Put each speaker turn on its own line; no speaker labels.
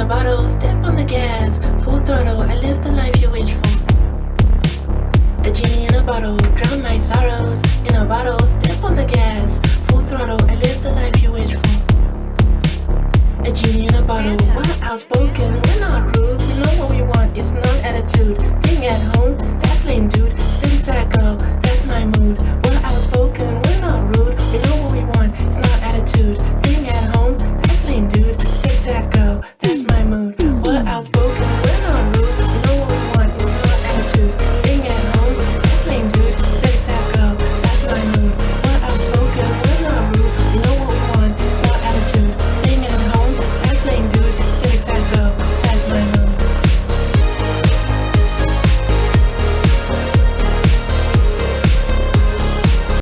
bottle, step on the gas, full throttle, I live the life you wish for. A genie in a bottle, drown my sorrows. In a bottle, step on the gas, full throttle, I live the life you wish for. A genie in a bottle, we're outspoken, we're not rude. We know what we want, it's not attitude. Staying at home, that's lame dude. Staying sad girl, that's my mood. We're outspoken,